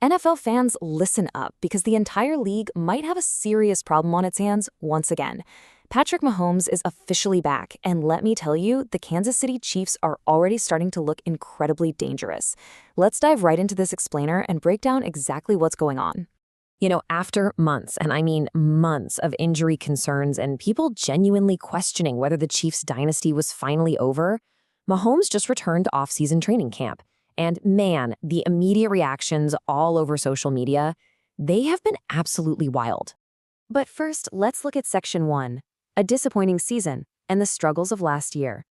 NFL fans, listen up because the entire league might have a serious problem on its hands once again. Patrick Mahomes is officially back, and let me tell you, the Kansas City Chiefs are already starting to look incredibly dangerous. Let's dive right into this explainer and break down exactly what's going on. After months, and I mean months of injury concerns and people genuinely questioning whether the Chiefs' dynasty was finally over, Mahomes just returned to off-season training camp. And man, the immediate reactions all over social media, they have been absolutely wild. But first, let's look at Section 1, a disappointing season and the struggles of last year.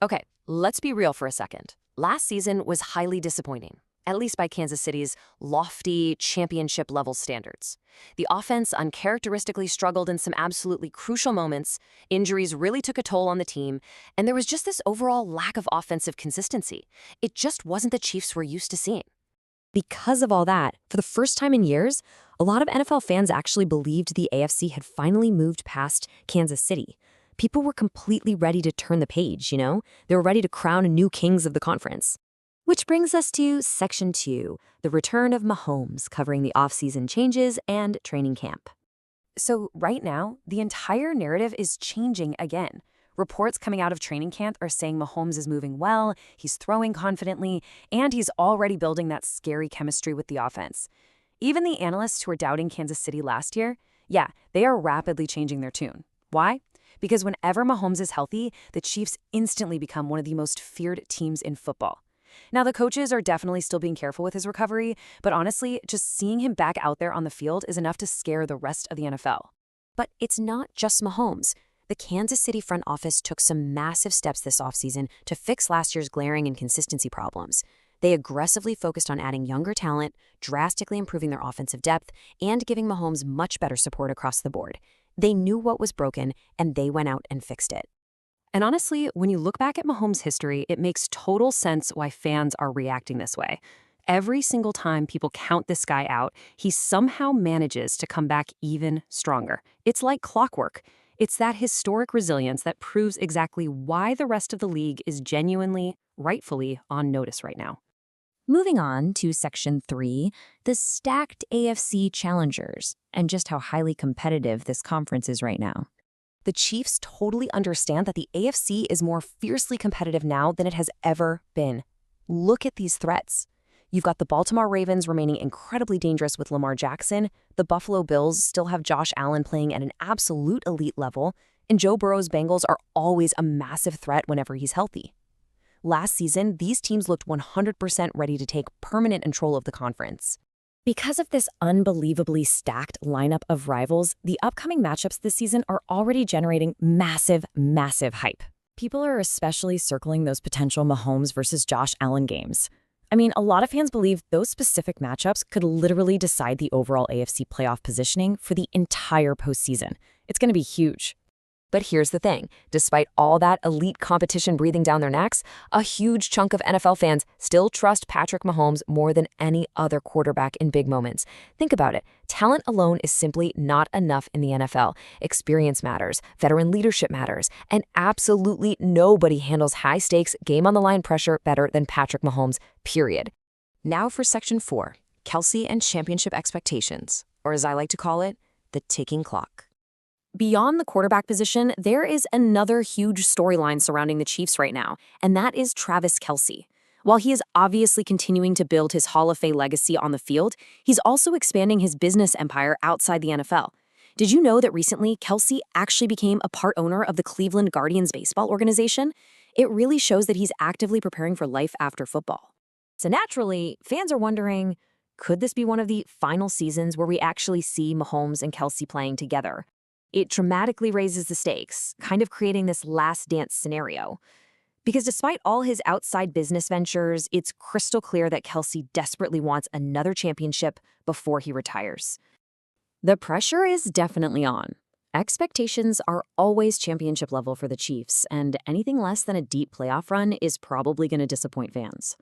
Okay, let's be real for a second. Last season was highly disappointing, at least by Kansas City's lofty championship-level standards. The offense uncharacteristically struggled in some absolutely crucial moments, injuries really took a toll on the team, and there was just this overall lack of offensive consistency. It just wasn't the Chiefs we're used to seeing. Because of all that, for the first time in years, a lot of NFL fans actually believed the AFC had finally moved past Kansas City. People were completely ready to turn the page, They were ready to crown new kings of the conference. Which brings us to Section 2, the return of Mahomes, covering the off-season changes and training camp. So right now, the entire narrative is changing again. Reports coming out of training camp are saying Mahomes is moving well, he's throwing confidently, and he's already building that scary chemistry with the offense. Even the analysts who were doubting Kansas City last year, they are rapidly changing their tune. Why? Because whenever Mahomes is healthy, the Chiefs instantly become one of the most feared teams in football. Now, the coaches are definitely still being careful with his recovery, but honestly, just seeing him back out there on the field is enough to scare the rest of the NFL. But it's not just Mahomes. The Kansas City front office took some massive steps this offseason to fix last year's glaring inconsistency problems. They aggressively focused on adding younger talent, drastically improving their offensive depth, and giving Mahomes much better support across the board. They knew what was broken, and they went out and fixed it. And honestly, when you look back at Mahomes' history, it makes total sense why fans are reacting this way. Every single time people count this guy out, he somehow manages to come back even stronger. It's like clockwork. It's that historic resilience that proves exactly why the rest of the league is genuinely, rightfully on notice right now. Moving on to Section 3, the stacked AFC challengers, and just how highly competitive this conference is right now. The Chiefs totally understand that the AFC is more fiercely competitive now than it has ever been. Look at these threats. You've got the Baltimore Ravens remaining incredibly dangerous with Lamar Jackson, the Buffalo Bills still have Josh Allen playing at an absolute elite level, and Joe Burrow's Bengals are always a massive threat whenever he's healthy. Last season, these teams looked 100% ready to take permanent control of the conference. Because of this unbelievably stacked lineup of rivals, the upcoming matchups this season are already generating massive hype. People are especially circling those potential Mahomes versus Josh Allen games. I mean, a lot of fans believe those specific matchups could literally decide the overall AFC playoff positioning for the entire postseason. It's going to be huge. But here's the thing. Despite all that elite competition breathing down their necks, a huge chunk of NFL fans still trust Patrick Mahomes more than any other quarterback in big moments. Think about it. Talent alone is simply not enough in the NFL. Experience matters, veteran leadership matters, and absolutely nobody handles high-stakes, game-on-the-line pressure better than Patrick Mahomes, period. Now for Section 4, Kelce and championship expectations, or as I like to call it, the ticking clock. Beyond the quarterback position, there is another huge storyline surrounding the Chiefs right now, and that is Travis Kelce. While he is obviously continuing to build his Hall of Fame legacy on the field, he's also expanding his business empire outside the NFL. Did you know that recently Kelce actually became a part owner of the Cleveland Guardians baseball organization? It really shows that he's actively preparing for life after football. So naturally, fans are wondering, could this be one of the final seasons where we actually see Mahomes and Kelce playing together? It dramatically raises the stakes, kind of creating this last dance scenario. Because despite all his outside business ventures, it's crystal clear that Kelce desperately wants another championship before he retires. The pressure is definitely on. Expectations are always championship level for the Chiefs, and anything less than a deep playoff run is probably going to disappoint fans.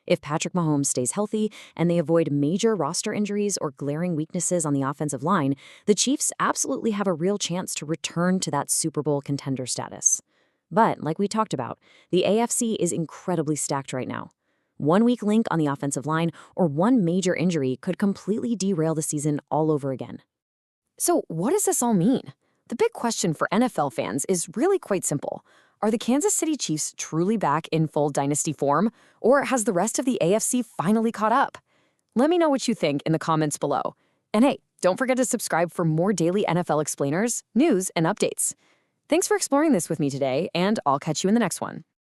If Patrick Mahomes stays healthy and they avoid major roster injuries or glaring weaknesses on the offensive line, the Chiefs absolutely have a real chance to return to that Super Bowl contender status. But, like we talked about, the AFC is incredibly stacked right now. One weak link on the offensive line or one major injury could completely derail the season all over again. So, what does this all mean? The big question for NFL fans is really quite simple. Are the Kansas City Chiefs truly back in full dynasty form, or has the rest of the AFC finally caught up? Let me know what you think in the comments below. And hey, don't forget to subscribe for more daily NFL explainers, news, and updates. Thanks for exploring this with me today, and I'll catch you in the next one.